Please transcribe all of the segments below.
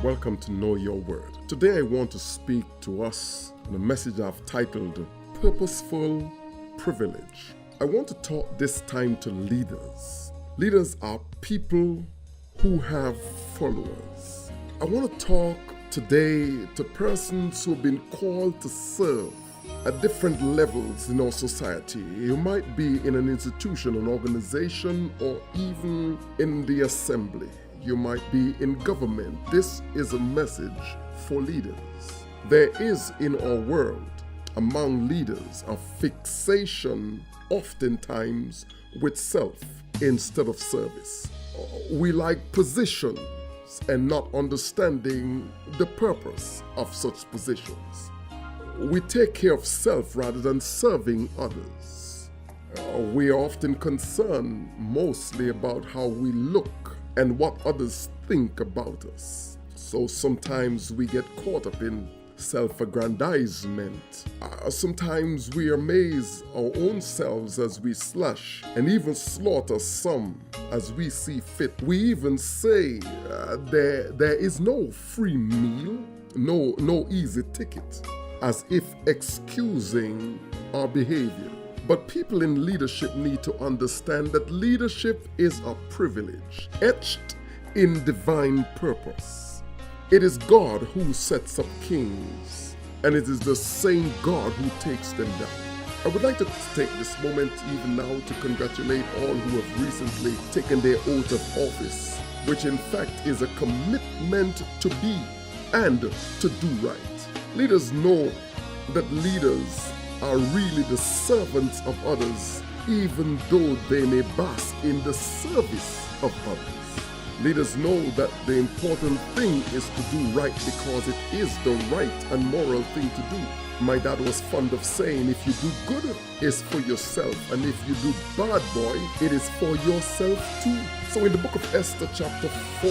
Welcome to Know Your Word. Today I want to speak to us on a message I've titled Purposeful Privilege. I want to talk this time to leaders. Leaders are people who have followers. I want to talk today to persons who have been called to serve at different levels in our society. You might be in an institution, an organization, or even in the assembly. You might be in government. This is a message for leaders. There is in our world, among leaders, a fixation oftentimes with self instead of service. We like positions and not understanding the purpose of such positions. We take care of self rather than serving others. We are often concerned mostly about how we look and what others think about us. So sometimes we get caught up in self-aggrandizement. Sometimes we amaze our own selves as we slash and even slaughter some as we see fit. We even say there is no free meal, no easy ticket, as if excusing our behavior. But people in leadership need to understand that leadership is a privilege, etched in divine purpose. It is God who sets up kings, and it is the same God who takes them down. I would like to take this moment even now to congratulate all who have recently taken their oath of office, which in fact is a commitment to be and to do right. Leaders know that leaders are really the servants of others, even though they may bask in the service of others. Leaders know that the important thing is to do right because it is the right and moral thing to do. My dad was fond of saying, if you do good, it's for yourself, and if you do bad, boy, it is for yourself too. So in the book of Esther chapter 4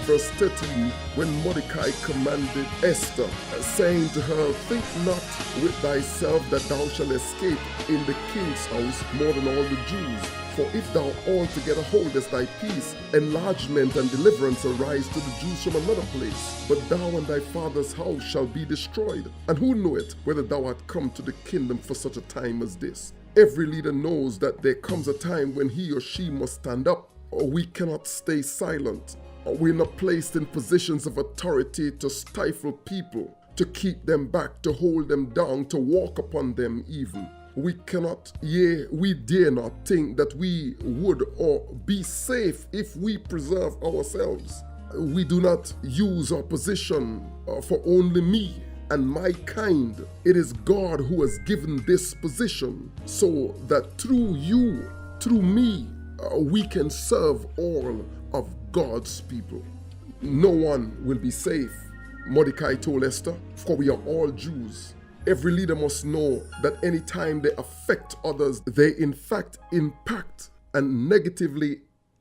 verse 13, when Mordecai commanded Esther, saying to her, think not with thyself that thou shalt escape in the king's house more than all the Jews. For if thou altogether holdest thy peace, enlargement and deliverance arise to the Jews from another place. But thou and thy father's house shall be destroyed. And who knoweth whether thou art come to the kingdom for such a time as this? Every leader knows that there comes a time when he or she must stand up. We cannot stay silent. We're not placed in positions of authority to stifle people, to keep them back, to hold them down, to walk upon them even. We cannot, we dare not think that we would or be safe if we preserve ourselves. We do not use our position for only me and my kind. It is God who has given this position so that through you, through me, we can serve all of God's people. No one will be safe, Mordecai told Esther, for we are all Jews. Every leader must know that any time they affect others, they in fact impact and negatively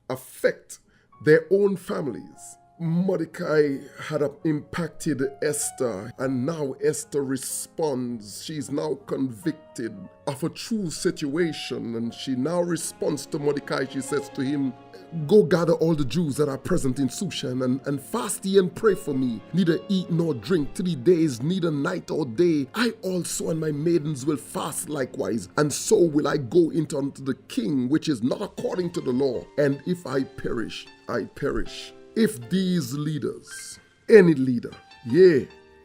affect their own families. Mordecai had impacted Esther, and now Esther responds. She's now convicted of a true situation, and she now responds to Mordecai. She says to him, go gather all the Jews that are present in Sushan and fast ye and pray for me. Neither eat nor drink 3 days, neither night or day. I also and my maidens will fast likewise, and so will I go into unto the king, which is not according to the law. And if I perish, I perish. If these leaders, any leader,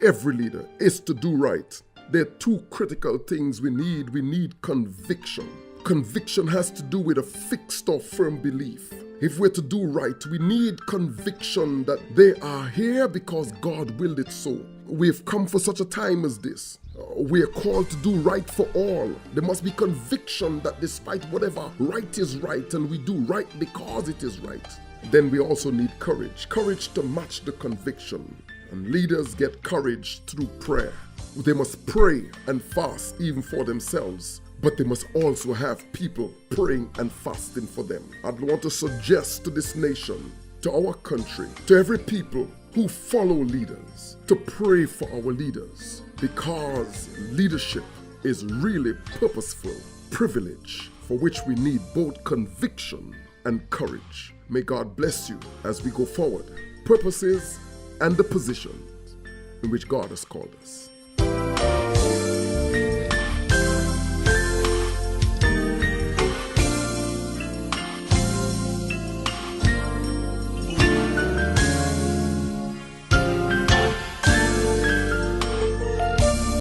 every leader, is to do right, there are two critical things we need. We need conviction. Conviction has to do with a fixed or firm belief. If we're to do right, we need conviction that they are here because God willed it so. We've come for such a time as this. We are called to do right for all. There must be conviction that despite whatever, right is right, and we do right because it is right. Then we also need courage. Courage to match the conviction. And leaders get courage through prayer. They must pray and fast even for themselves, but they must also have people praying and fasting for them. I'd want to suggest to this nation, to our country, to every people who follow leaders, to pray for our leaders, because leadership is really purposeful privilege for which we need both conviction and courage. May God bless you as we go forward. Purposes and the positions in which God has called us.